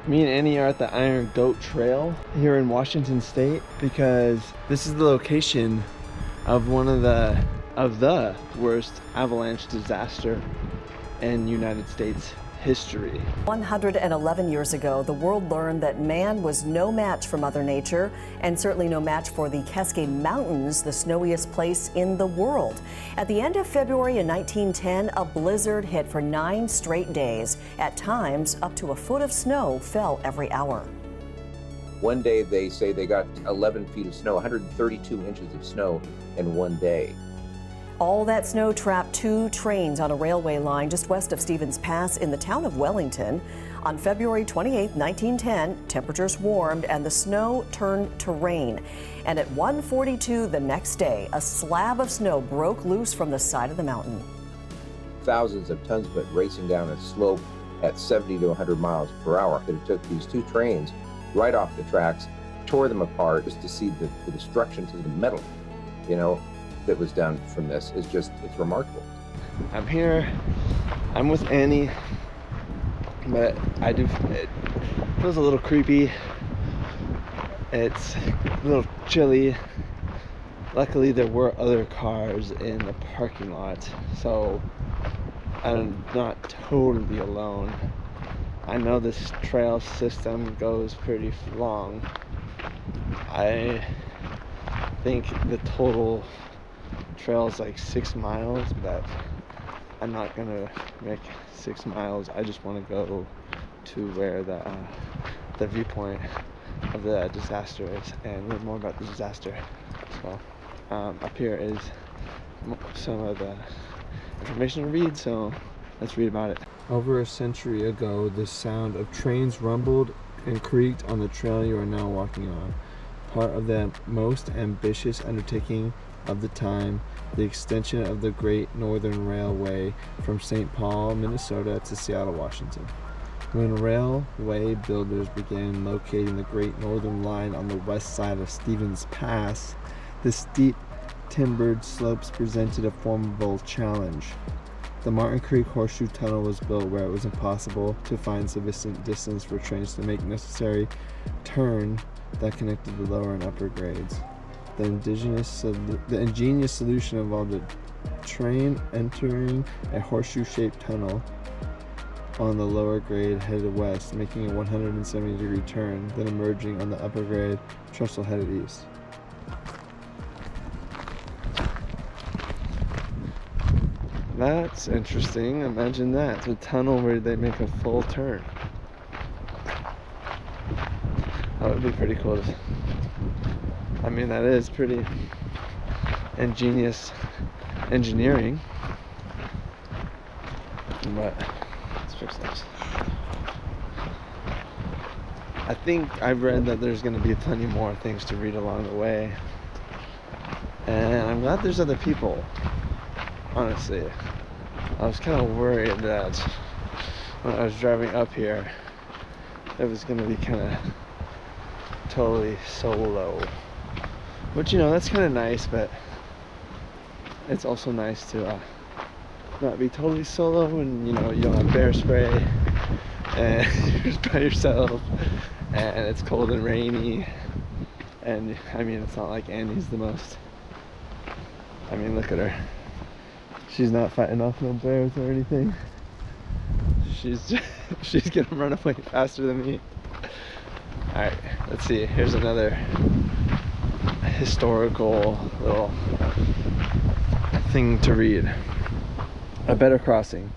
Me and Annie are at the Iron Goat Trail here in Washington State because this is the location of one of the worst avalanche disaster in United States history. 111 years ago, the world learned that man was no match for Mother Nature and certainly no match for the Cascade Mountains, the snowiest place in the world. At the end of February in 1910, a blizzard hit for 9 straight days. At times, up to a foot of snow fell every hour. One day they say they got 11 feet of snow, 132 inches of snow in one day. All that snow trapped 2 trains on a railway line just west of Stevens Pass in the town of Wellington. On February 28, 1910, temperatures warmed and the snow turned to rain. And at 1:42 the next day, a slab of snow broke loose from the side of the mountain. Thousands of tons of it racing down a slope at 70 to 100 miles per hour. It took these 2 trains right off the tracks, tore them apart just to see the destruction to the metal, that was done from this. It's remarkable. I'm here, I'm with Annie, but it feels a little creepy. It's a little chilly. Luckily there were other cars in the parking lot, so I'm not totally alone. I know this trail system goes pretty long. I think the total trail is like 6 miles, but I'm not gonna make 6 miles. I just want to go to where the viewpoint of the disaster is and learn more about the disaster. So up here is some of the information to read, so let's read about it. Over a century ago, the sound of trains rumbled and creaked on the trail you are now walking on. Part of the most ambitious undertaking of the time, the extension of the Great Northern Railway from St. Paul, Minnesota to Seattle, Washington. When railway builders began locating the Great Northern Line on the west side of Stevens Pass, the steep timbered slopes presented a formidable challenge. The Martin Creek Horseshoe Tunnel was built where it was impossible to find sufficient distance for trains to make necessary turn that connected the lower and upper grades. The ingenious solution involved a train entering a horseshoe-shaped tunnel on the lower grade headed west, making a 170-degree turn, then emerging on the upper grade trestle headed east. That's interesting. Imagine that. It's a tunnel where they make a full turn. That would be pretty cool. I mean, that is pretty ingenious engineering. But let's fix this. I think I've read that there's going to be plenty more things to read along the way. And I'm glad there's other people. Honestly, I was kind of worried that when I was driving up here, it was going to be kind of totally solo. Which, that's kind of nice, but it's also nice to not be totally solo and, you don't have bear spray and you're just by yourself and it's cold and rainy. And, it's not like Annie's the most... look at her. She's not fighting off no bears or anything. She's gonna run away faster than me. Alright, let's see. Here's another historical little thing to read. A better crossing.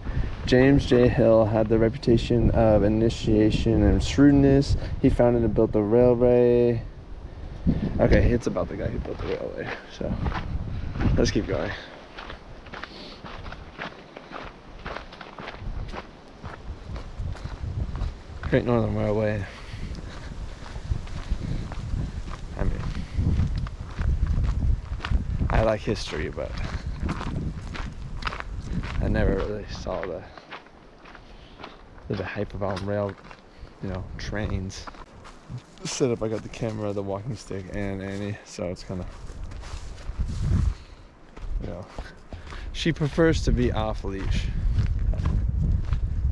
James J. Hill had the reputation of initiation and shrewdness. He founded and built the railway. Okay, it's about the guy who built the railway. So let's keep going. Great Northern Railway. I like history, but I never really saw the hype about rail, trains. Set up, I got the camera, the walking stick, and Annie, so it's kind of, she prefers to be off leash.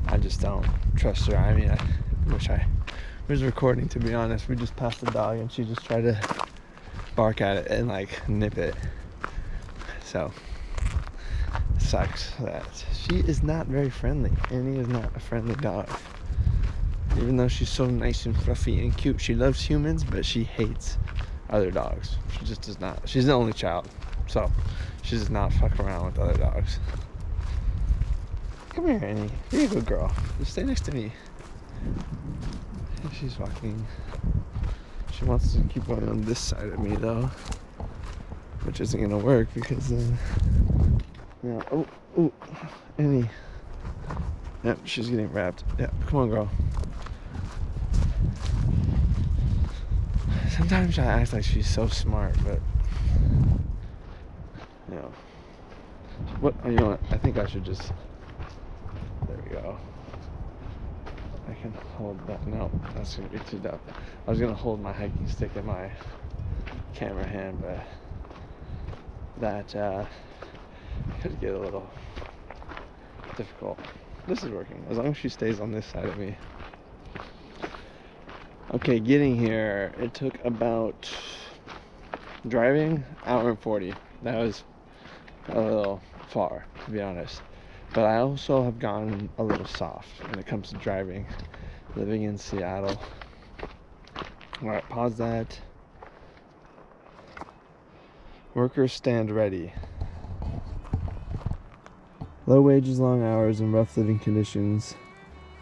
I just don't trust her. I wish I was recording, to be honest. We just passed the dog and she just tried to bark at it and like nip it. So it sucks that she is not very friendly. Annie is not a friendly dog. Even though she's so nice and fluffy and cute, she loves humans, but she hates other dogs. She just does not. She's the only child, so she does not fuck around with other dogs. Come here, Annie. You're a good girl. Just stay next to me. She's walking. She wants to keep going on this side of me though, which isn't gonna work because yeah. Oh, Annie. Yep, she's getting wrapped. Yep, come on, girl. Sometimes I act like she's so smart, but you know. What? You know what? I think I should just. There we go. I can hold that. No, that's gonna be too dumb. I was gonna hold my hiking stick in my camera hand, but that could get a little difficult. This is working as long as she stays on this side of me. Okay, getting here, it took about driving hour and 40. That was a little far, to be honest. But I also have gotten a little soft when it comes to driving, living in Seattle. Alright, pause that. Workers stand ready. Low wages, long hours, and rough living conditions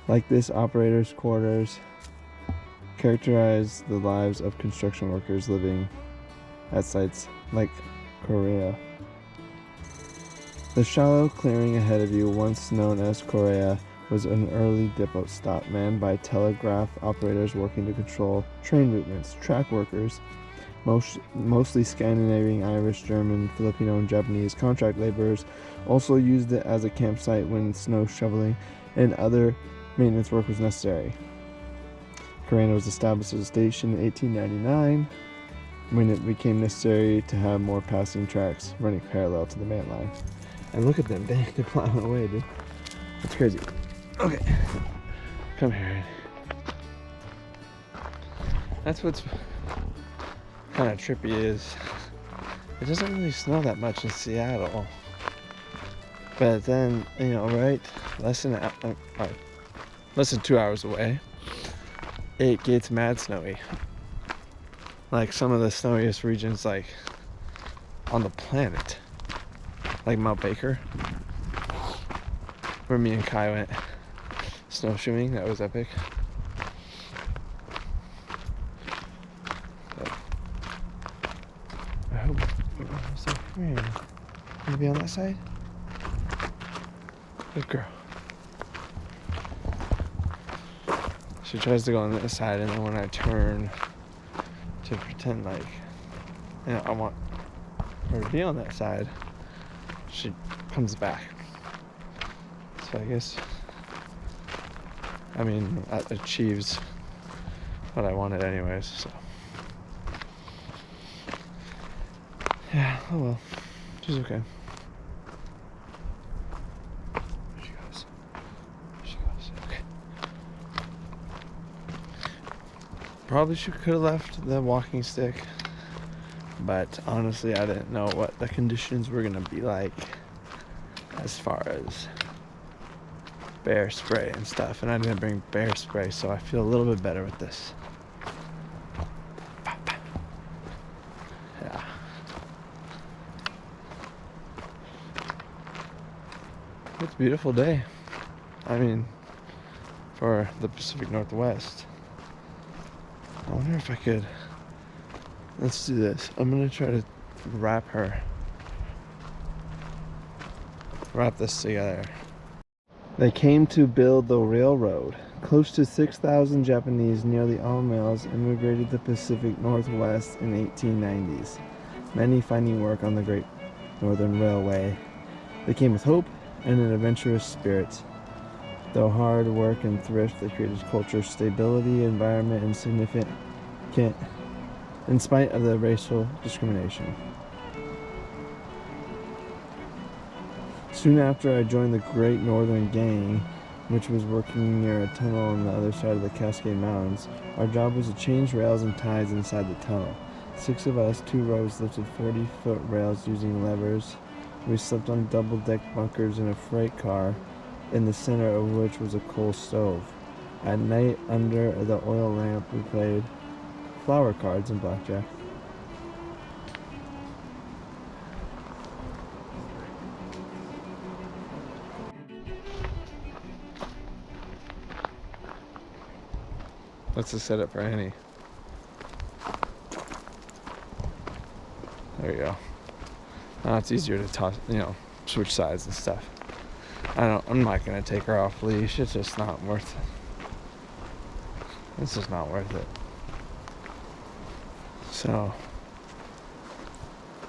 like this operator's quarters characterize the lives of construction workers living at sites like Korea. The shallow clearing ahead of you, once known as Korea, was an early depot stop manned by telegraph operators working to control train movements. Track workers, mostly Scandinavian, Irish, German, Filipino, and Japanese contract laborers, also used it as a campsite when snow shoveling and other maintenance work was necessary. Korea was established as a station in 1899 when it became necessary to have more passing tracks running parallel to the main line. And look at them, dang, they're plowing away, dude. That's crazy. Okay, come here. That's what's kind of trippy is it doesn't really snow that much in Seattle. But then, you know, right, less than 2 hours away, it gets mad snowy. Like some of the snowiest regions, like on the planet, like Mount Baker, where me and Kai went snowshoeing. That was epic. But I hope. So come here. You be on that side? Good girl. She tries to go on this side, and then when I turn to pretend like, you know, I want her to be on that side, she comes back. So I guess, I mean, that achieves what I wanted anyways, so. Yeah, oh well. She's okay. There she goes. Okay. Probably she could have left the walking stick, but honestly I didn't know what the conditions were gonna be like as far as bear spray and stuff, and I didn't bring bear spray, so I feel a little bit better with this. Yeah. It's a beautiful day. I mean, for the Pacific Northwest. I wonder if I could. Let's do this. I'm gonna try to wrap this together. They came to build the railroad. Close to 6,000 Japanese, nearly all males, immigrated to the Pacific Northwest in 1890s. Many finding work on the Great Northern Railway. They came with hope and an adventurous spirit. Though hard work and thrift, they created culture, stability, environment, and significant in spite of the racial discrimination. Soon after I joined the Great Northern Gang, which was working near a tunnel on the other side of the Cascade Mountains. Our job was to change rails and ties inside the tunnel. 6 of us, 2 rows, lifted 40-foot rails using levers. We slept on double-deck bunkers in a freight car, in the center of which was a coal stove. At night, under the oil lamp, we played flower cards and blackjack. That's the setup for Annie. There you go. Now it's easier to toss, switch sides and stuff. I'm not gonna take her off leash. It's just not worth it. It's just not worth it. So,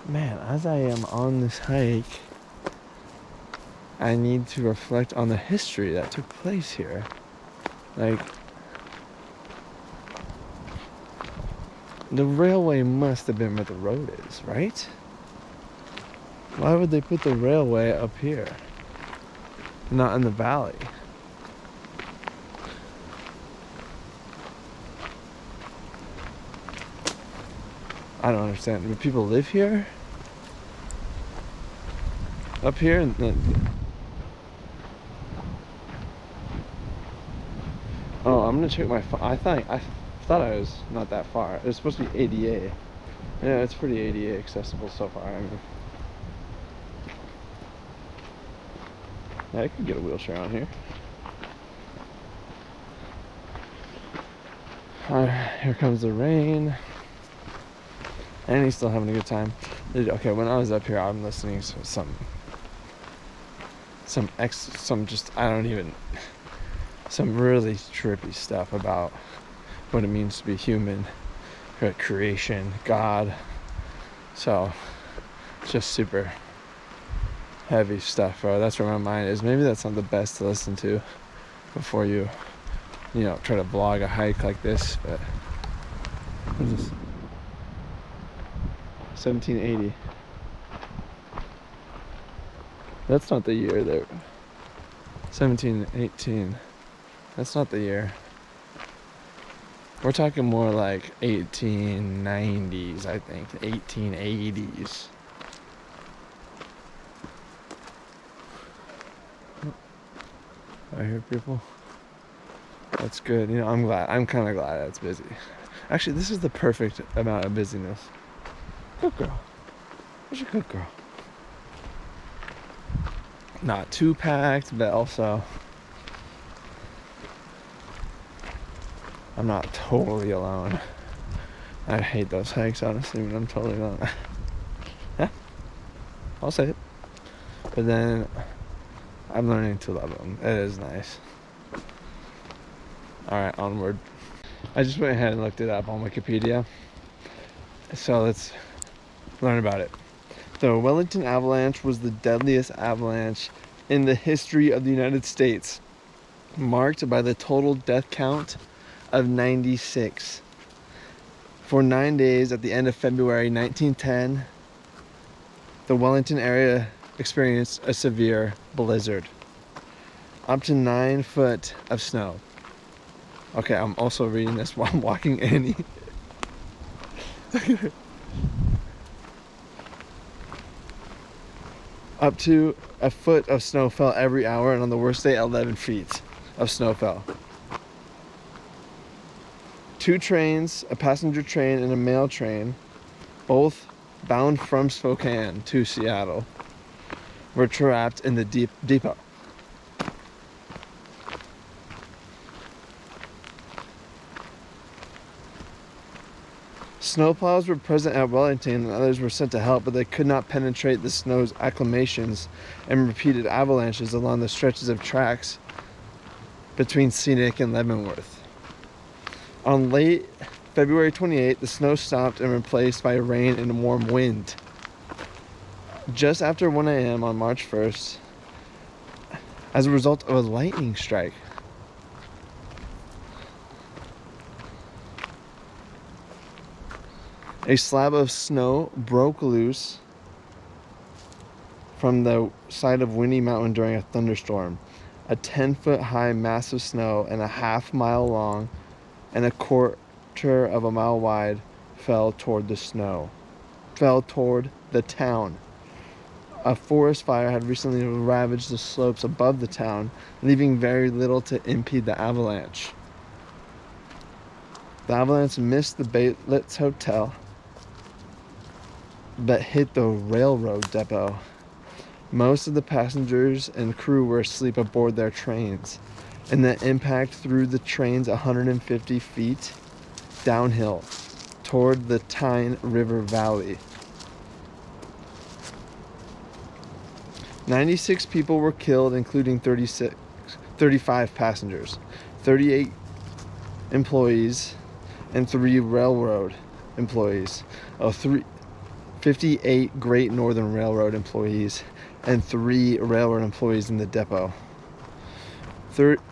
man, as I am on this hike, I need to reflect on the history that took place here. Like, the railway must have been where the road is, right? Why would they put the railway up here? Not in the valley. I don't understand. Do people live here? Up here? Oh, I'm gonna check my phone. I thought I was not that far. It was supposed to be ADA. Yeah, it's pretty ADA accessible so far. I mean, yeah, I could get a wheelchair on here. Here comes the rain. And he's still having a good time. Okay, when I was up here, I'm listening to some really trippy stuff about what it means to be human, creation, God. So, it's just super heavy stuff, bro. That's where my mind is. Maybe that's not the best to listen to before you try to vlog a hike like this, but what is this? 1780. That's not the year there. 1718. That's not the year. We're talking more like 1890s, I think. 1880s. I hear people. That's good. I'm kind of glad it's busy. Actually, this is the perfect amount of busyness. Good girl. Where's your good girl? Not too packed, but also I'm not totally alone. I hate those hikes, honestly, but I'm totally alone. Yeah, I'll say it. But then I'm learning to love them. It is nice. Alright, onward. I just went ahead and looked it up on Wikipedia. So let's learn about it. The Wellington Avalanche was the deadliest avalanche in the history of the United States, marked by the total death count of 96. For 9 days at the end of February 1910, the Wellington area experienced a severe blizzard. Up to 9 foot of snow. Okay, I'm also reading this while I'm walking Annie. Up to a foot of snow fell every hour, and on the worst day, 11 feet of snow fell. 2 trains, a passenger train and a mail train, both bound from Spokane to Seattle, were trapped in the depot. Snowplows were present at Wellington and others were sent to help, but they could not penetrate the snow's acclimations and repeated avalanches along the stretches of tracks between Scenic and Leavenworth. On late February 28th, the snow stopped and replaced by rain and warm wind. Just after 1 a.m. on March 1st, as a result of a lightning strike, a slab of snow broke loose from the side of Windy Mountain during a thunderstorm. A 10-foot high mass of snow and a half-mile long and a quarter of a mile wide fell toward the town. A forest fire had recently ravaged the slopes above the town, leaving very little to impede the avalanche. The avalanche missed the Baitlet's Hotel, but hit the railroad depot. Most of the passengers and crew were asleep aboard their trains, and the impact threw the trains 150 feet downhill toward the Tyne River Valley. 96 people were killed, including 35 passengers, 38 employees, and 3 railroad employees. 58 Great Northern Railroad employees and 3 railroad employees in the depot.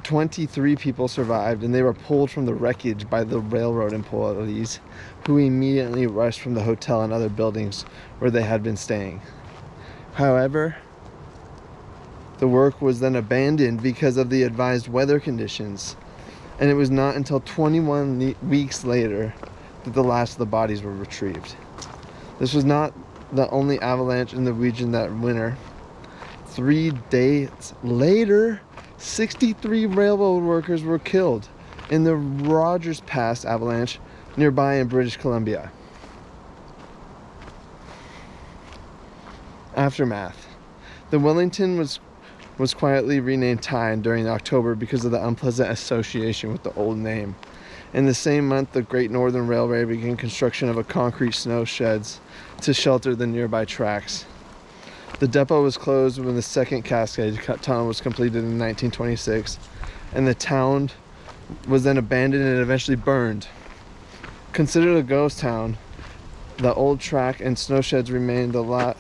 23 people survived, and they were pulled from the wreckage by the railroad employees, who immediately rushed from the hotel and other buildings where they had been staying. However, the work was then abandoned because of the advised weather conditions, and it was not until 21 weeks later that the last of the bodies were retrieved. This was not the only avalanche in the region that winter. 3 days later, 63 railroad workers were killed in the Rogers Pass avalanche nearby in British Columbia. Aftermath. The Wellington was quietly renamed Tyne during October because of the unpleasant association with the old name. In the same month, the Great Northern Railway began construction of a concrete snow sheds to shelter the nearby tracks. The depot was closed when the second Cascade Tunnel was completed in 1926, and the town was then abandoned and eventually burned. Considered a ghost town, the old track and snow sheds remained a lot,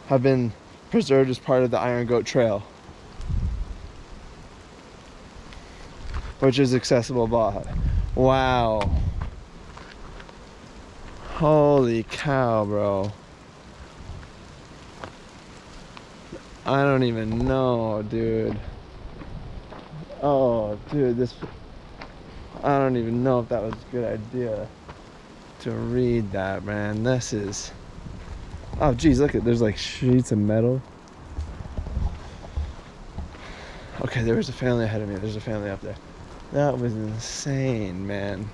have been preserved as part of the Iron Goat Trail, which is accessible by. Wow. Holy cow, bro. I don't even know, dude. Oh, dude, I don't even know if that was a good idea to read that, man. This is... Oh, geez, look at, there's like sheets of metal. Okay, there was a family ahead of me. There's a family up there. That was insane, man.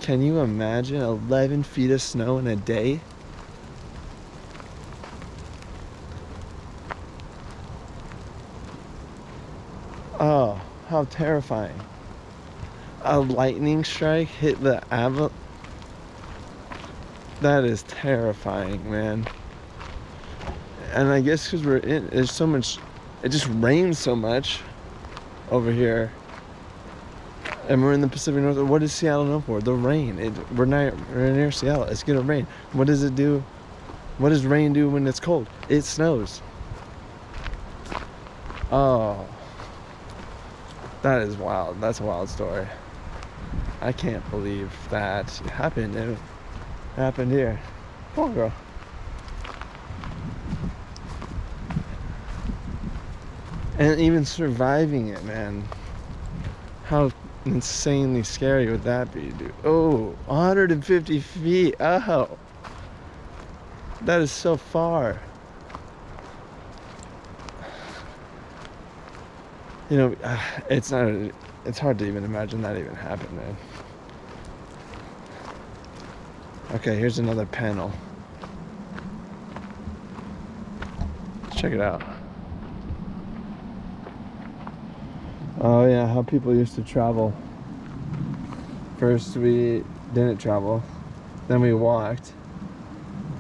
Can you imagine 11 feet of snow in a day? Oh, how terrifying. A lightning strike hit the avalanche. That is terrifying, man. And I guess because there's so much, it just rains so much over here. And we're in the Pacific Northwest. What is Seattle known for? The rain. We're near Seattle. It's gonna rain. What does it do? What does rain do when it's cold? It snows. Oh, that is wild. That's a wild story. I can't believe that happened. It happened here. Come on, girl. And even surviving it, man. How insanely scary would that be, dude? Oh, 150 feet. Oh, that is so far. You know, it's hard to even imagine that even happened, man. Okay, here's another panel. Let's check it out. Oh yeah, how people used to travel. First we didn't travel, then we walked.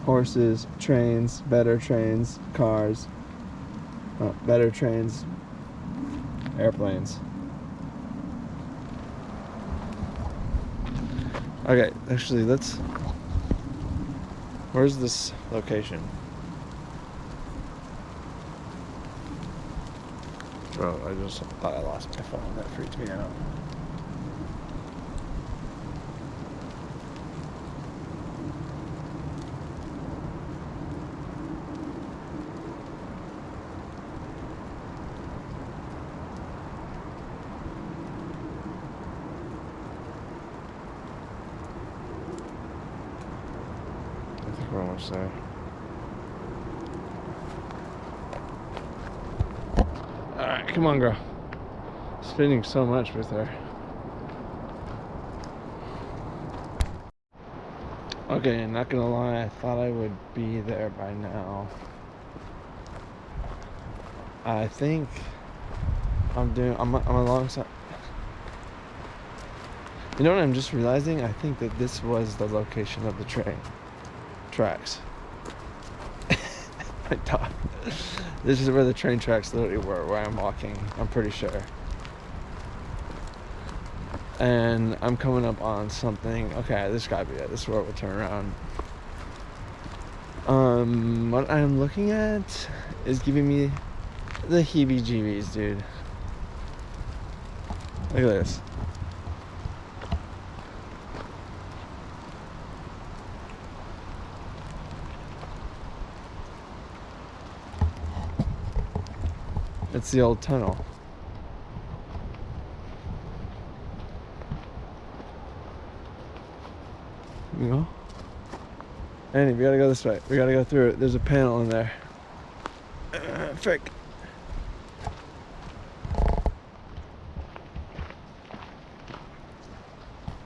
Horses, trains, better trains, cars, better trains, airplanes. Okay, actually where's this location? Bro, I just thought I lost my phone. That freaked me out. we're almost there. Alright, come on, girl. Spinning so much with her. Okay, not gonna lie, I thought I would be there by now. I think I'm alongside. You know what I'm just realizing? I think that this was the location of the train tracks. I thought this is where the train tracks literally were, where I'm walking, I'm pretty sure. And I'm coming up on something. Okay, this gotta be it. This is where we'll turn around. What I'm looking at is giving me the heebie-jeebies, dude. Look at this. It's the old tunnel. You know? Andy, we gotta go this way. We gotta go through it. There's a panel in there. Frick.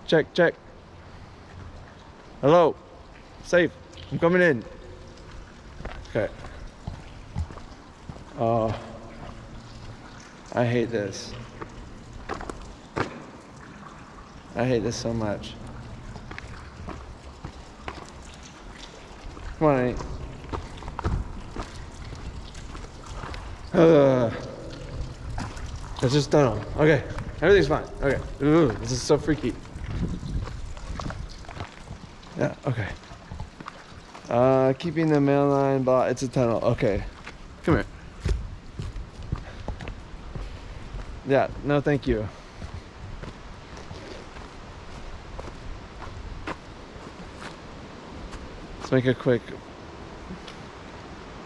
Check, check. Hello. Safe. I'm coming in. Okay. Oh. I hate this. I hate this so much. Come on, Annie. It's just tunnel. Okay. Everything's fine. Okay. Ooh, this is so freaky. Yeah, okay. Keeping the mail line, but it's a tunnel. Okay. Come here. Yeah, no thank you. Let's make a quick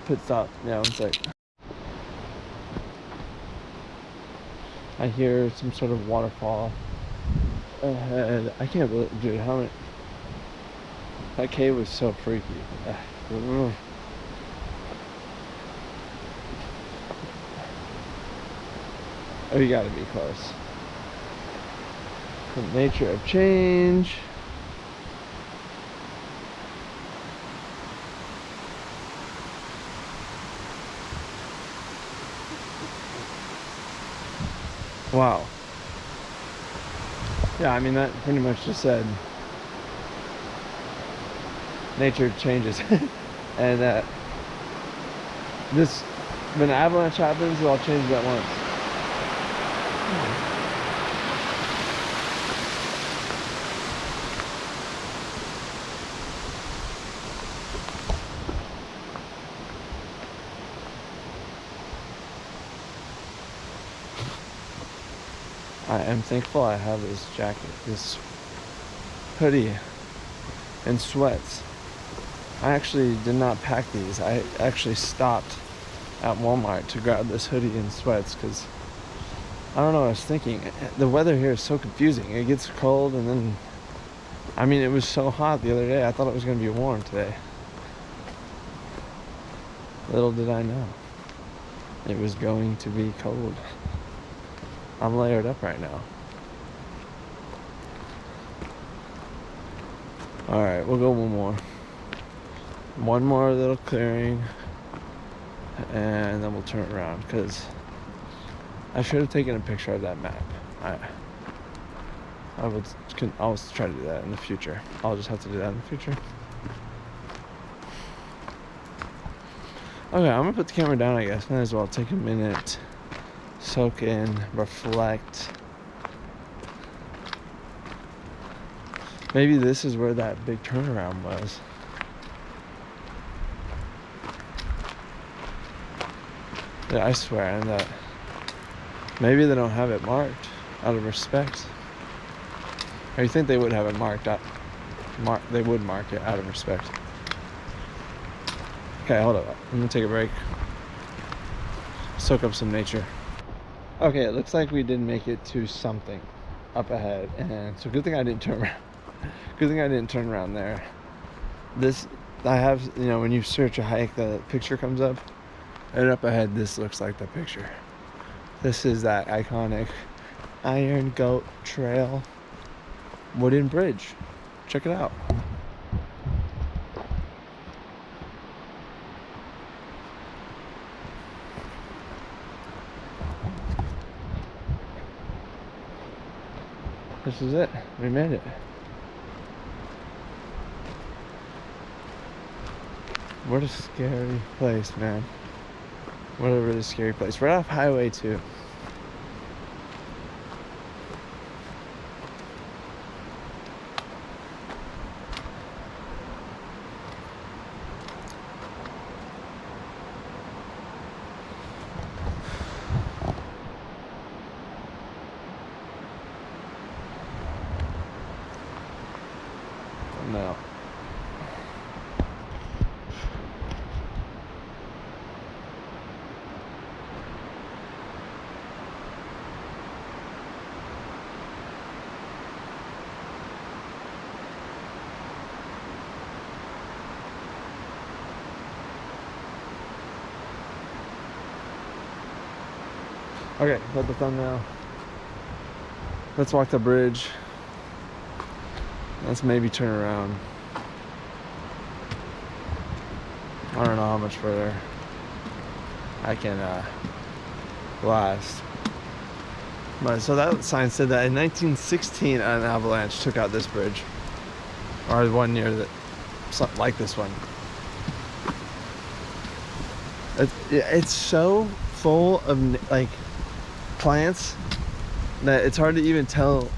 pit stop. Yeah, one sec. I hear some sort of waterfall ahead. I can't believe, dude, how many... That cave was so freaky. Oh, you gotta be close. The nature of change. Wow. Yeah, I mean, that pretty much just said nature changes. And this, when an avalanche happens, it all changes at once. I am thankful I have this jacket, this hoodie, and sweats. I actually did not pack these. I actually stopped at Walmart to grab this hoodie and sweats because I don't know what I was thinking. The weather here is so confusing. It gets cold and then, I mean, it was so hot the other day. I thought it was going to be warm today. Little did I know. It was going to be cold. I'm layered up right now. Alright, we'll go one more. One more little clearing. And then we'll turn around because I should have taken a picture of that map. I'll try to do that in the future. I'll just have to do that in the future. Okay, I'm gonna put the camera down, I guess. Might as well take a minute, soak in, reflect. Maybe this is where that big turnaround was. Yeah, I swear, and that maybe they don't have it marked out of respect. Or you think they would have it marked out? They would mark it out of respect. Okay, hold up. I'm gonna take a break. Soak up some nature. Okay, it looks like we did make it to something up ahead, and so good thing I didn't turn around. Good thing I didn't turn around there. This I have, when you search a hike, the picture comes up. And up ahead, this looks like the picture. This is that iconic Iron Goat Trail wooden bridge. Check it out. This is it. We made it. What a scary place, man. What a really scary place. Right off Highway 2. No. Okay, let the thumbnail. Let's walk the bridge. Let's maybe turn around. I don't know how much further I can last. But so that sign said that in 1916 an avalanche took out this bridge, or one near that, something like this one. It's so full of like plants that it's hard to even tell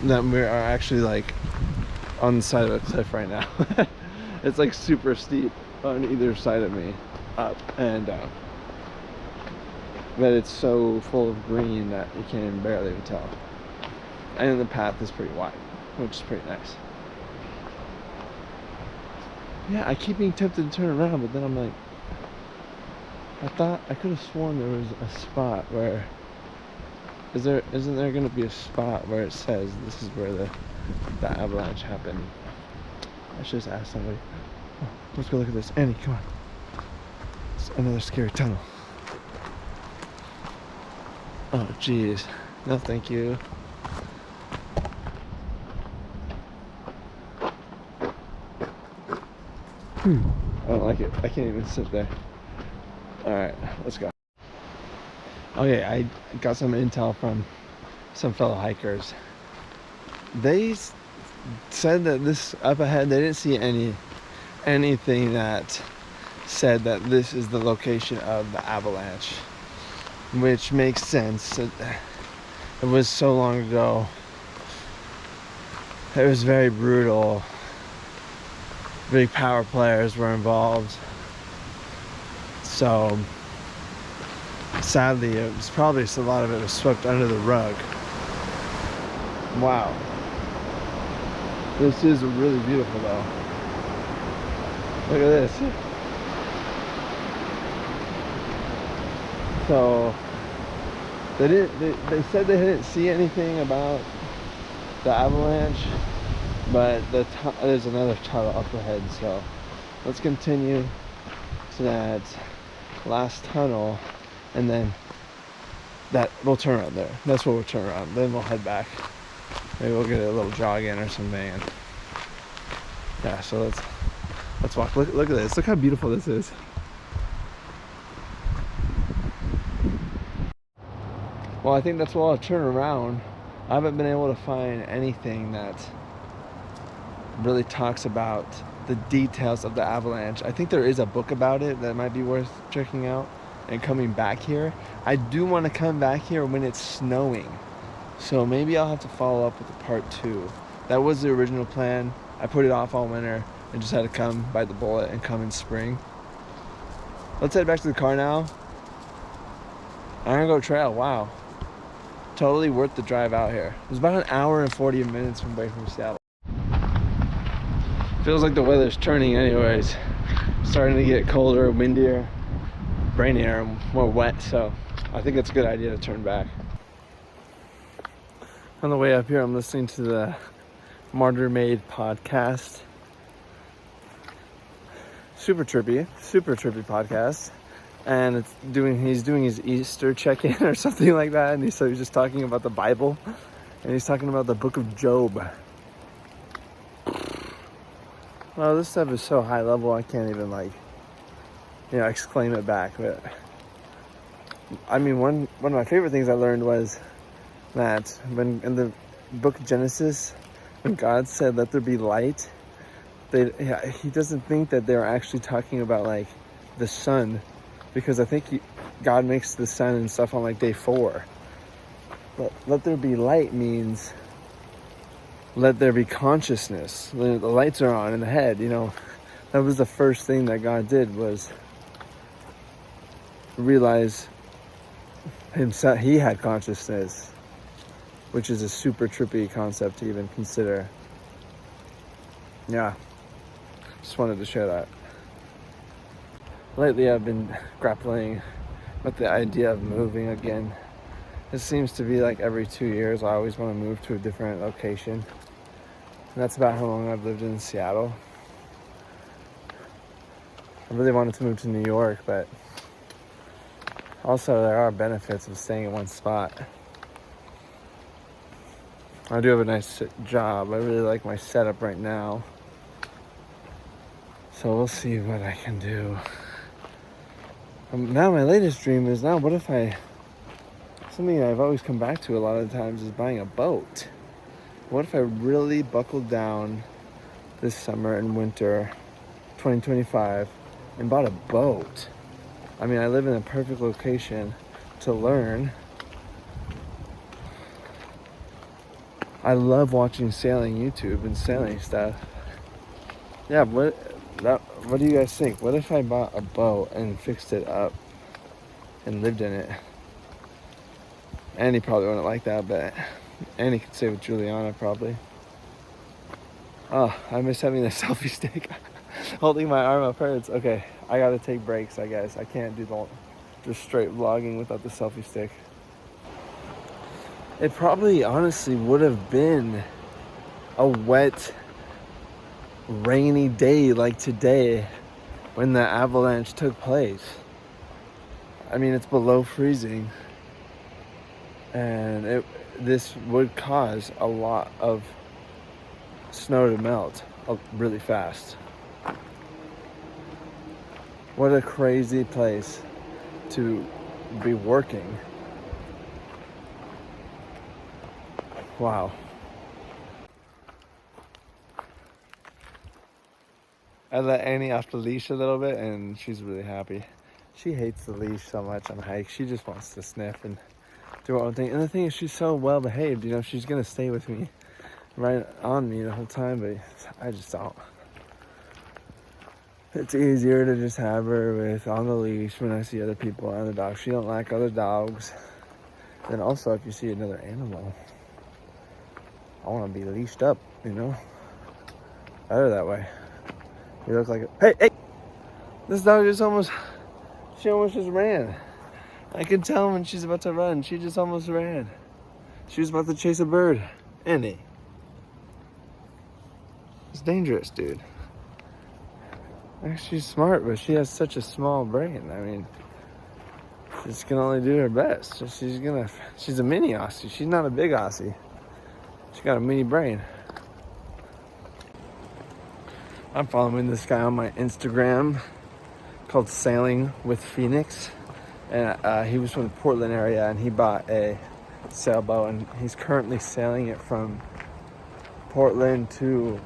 that we are actually like on the side of a cliff right now. It's like super steep on either side of me, up and down. But it's so full of green that you can't even barely even tell. And the path is pretty wide, which is pretty nice. Yeah, I keep being tempted to turn around, but then I'm like, I could have sworn there was a spot where, isn't there going to be a spot where it says this is where the avalanche happened? I should just ask somebody. Oh, let's go look at this. Annie, come on. It's another scary tunnel. Oh, jeez. No, thank you. I don't like it. I can't even sit there. Alright, let's go. Okay, I got some intel from some fellow hikers. They said that this up ahead, they didn't see anything that said that this is the location of the avalanche, which makes sense. It was so long ago. It was very brutal. Big power players were involved. So sadly, it was probably a lot of it was swept under the rug. Wow. This is really beautiful though. Look at this. So they said they didn't see anything about the avalanche, but there's another tunnel up ahead, so let's continue to that last tunnel, and then we'll turn around there. That's where we'll turn around. Then we'll head back. Maybe we'll get a little jog in or something. And yeah, so let's walk. Look at this. Look how beautiful this is. Well, I think that's where I'll turn around. I haven't been able to find anything that really talks about the details of the avalanche. I think there is a book about it that might be worth checking out and coming back here. I do want to come back here when it's snowing, so maybe I'll have to follow up with a part 2. That was the original plan. I put it off all winter and just had to come bite the bullet and come in spring. Let's head back to the car now. Iron Goat Trail, wow. Totally worth the drive out here. It was about an hour and 40 minutes away from Seattle. Feels like the weather's turning anyways. Starting to get colder, windier, rainier, and more wet, so I think it's a good idea to turn back. On the way up here, I'm listening to the Martyr Made podcast. super trippy podcast. And he's doing his Easter check-in or something like that. And so he's just talking about the Bible. And he's talking about the book of Job. Well, this stuff is so high level, I can't even exclaim it back. But I mean, one of my favorite things I learned was that when in the book of Genesis, when God said, "Let there be light," he doesn't think that they're actually talking about like the sun, because I think God makes the sun and stuff on like day 4. But let there be light means let there be consciousness. The lights are on in the head, That was the first thing that God did, was realize himself. He had consciousness, which is a super trippy concept to even consider. Yeah, just wanted to share that. Lately I've been grappling with the idea of moving again. It seems to be like every 2 years I always want to move to a different location. And that's about how long I've lived in Seattle. I really wanted to move to New York, but also there are benefits of staying in one spot. I do have a nice job. I really like my setup right now. So we'll see what I can do. Now my latest dream is something I've always come back to a lot of the times is buying a boat. What if I really buckled down this summer and winter 2025 and bought a boat? I mean, I live in a perfect location to learn. I love watching sailing YouTube and sailing stuff. Yeah, what do you guys think? What if I bought a boat and fixed it up and lived in it? Annie probably wouldn't like that, but Annie could stay with Juliana probably. Oh, I miss having the selfie stick. Holding my arm up hurts. Okay, I gotta take breaks, I guess. I can't do just straight vlogging without the selfie stick. It probably honestly would have been a wet, rainy day like today when the avalanche took place. I mean, it's below freezing, and this would cause a lot of snow to melt really fast. What a crazy place to be working. Wow. I let Annie off the leash a little bit, and she's really happy. She hates the leash so much on hikes. She just wants to sniff and do her own thing. And the thing is, she's so well behaved. She's gonna stay with me, right on me the whole time. But I just don't. It's easier to just have her on the leash when I see other people on the dog. She don't like other dogs. And also, if you see another animal, I want to be leashed up. Better that way. You look like hey! This dog she almost just ran. I can tell when she's about to run. She just almost ran. She was about to chase a bird. Annie. It's dangerous, dude. She's smart, but she has such a small brain. I mean, she can only do her best. So she's a mini Aussie. She's not a big Aussie. She got a mini brain. I'm following this guy on my Instagram called Sailing with Phoenix. And he was from the Portland area, and he bought a sailboat, and he's currently sailing it from Portland to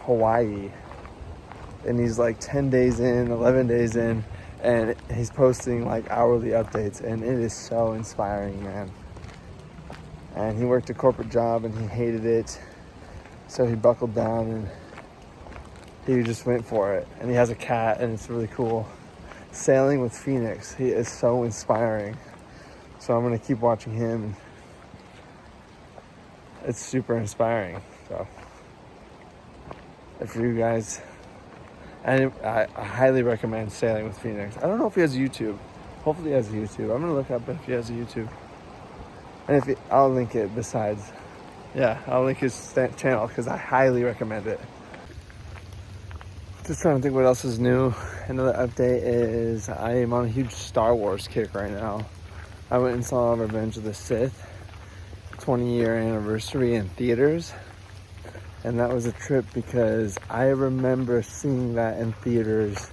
Hawaii. And he's like 10 days in, 11 days in, and he's posting like hourly updates, and it is so inspiring, man. And he worked a corporate job and he hated it, so he buckled down and he just went for it. And he has a cat, and it's really cool. Sailing with Phoenix, he is so inspiring. So I'm gonna keep watching him. It's super inspiring. So if you guys, and I highly recommend Sailing with Phoenix. I don't know if he has YouTube. Hopefully he has YouTube. I'm gonna look up if he has a YouTube. And I'll link it besides. Yeah, I'll link his channel because I highly recommend it. Just trying to think what else is new. Another update is I am on a huge Star Wars kick right now. I went and saw Revenge of the Sith 20-year anniversary in theaters. And that was a trip because I remember seeing that in theaters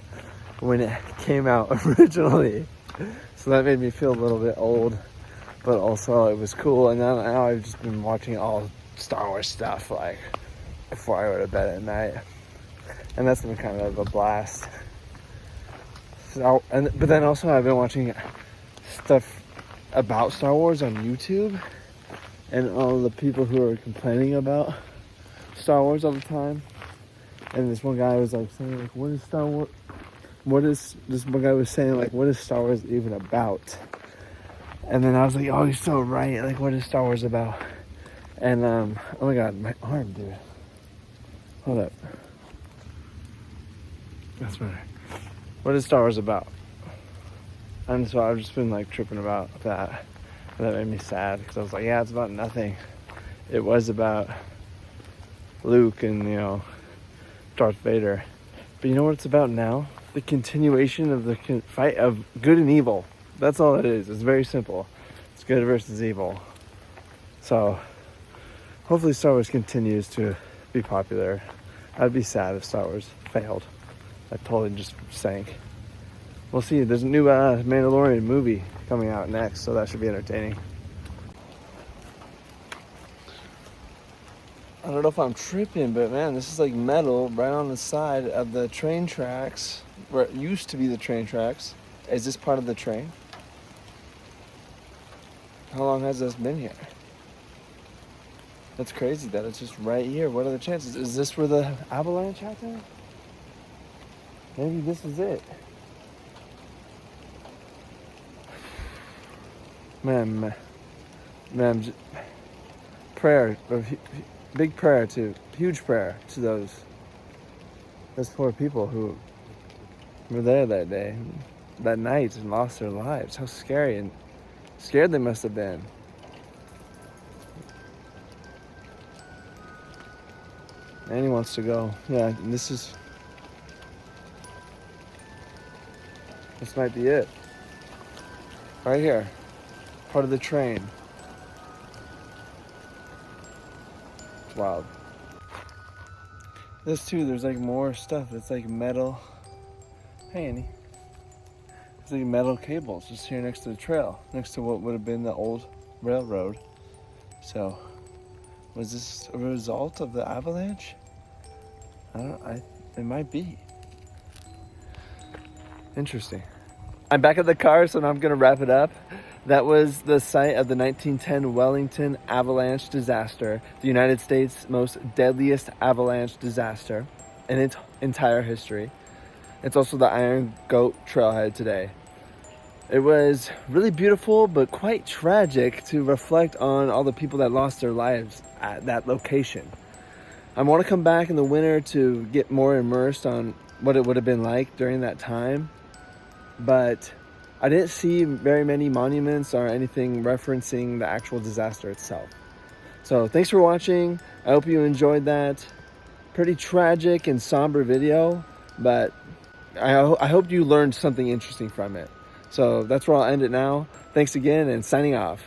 when it came out originally. So that made me feel a little bit old, but also it was cool. And now I've just been watching all Star Wars stuff like before I go to bed at night. And that's been kind of a blast. So, but then also I've been watching stuff about Star Wars on YouTube, and all the people who are complaining about Star Wars all the time. And this one guy was like saying like, what is Star Wars? This one guy was saying like, what is Star Wars even about? And then I was like, oh, you're so right. Like, what is Star Wars about? And oh my God, my arm, dude. Hold up. That's better. What is Star Wars about? And so I've just been like tripping about that. And that made me sad because I was like, yeah, it's about nothing. It was about Luke and, you know, Darth Vader. But you know what it's about now? The continuation of the fight of good and evil. That's all it is. It's very simple. It's good versus evil. So hopefully Star Wars continues to be popular. I'd be sad if Star Wars failed. I totally just sank. We'll see. There's a new Mandalorian movie coming out next, so that should be entertaining. I don't know if I'm tripping, but man, this is like metal right on the side of the train tracks, where it used to be the train tracks. Is this part of the train? How long has this been here? That's crazy that it's just right here. What are the chances? Is this where the Avalanche happened? Maybe this is it. Man, prayer, big prayer to, huge prayer to those poor people who were there that day, that night, and lost their lives. How scary and scared they must have been. And he wants to go. Yeah, this might be it. Right here. Part of the train. It's wild. This too, there's like more stuff. It's like metal. Hey, Annie. It's like metal cables just here next to the trail. Next to what would have been the old railroad. So, was this a result of the avalanche? It might be. Interesting. I'm back at the car, so now I'm gonna wrap it up. That was the site of the 1910 Wellington Avalanche disaster, the United States' most deadliest avalanche disaster in its entire history. It's also the Iron Goat Trailhead today. It was really beautiful, but quite tragic to reflect on all the people that lost their lives at that location. I want to come back in the winter to get more immersed on what it would have been like during that time, but I didn't see very many monuments or anything referencing the actual disaster itself. So thanks for watching. I hope you enjoyed that. Pretty tragic and somber video, but I hope you learned something interesting from it. So that's where I'll end it now. Thanks again, and signing off.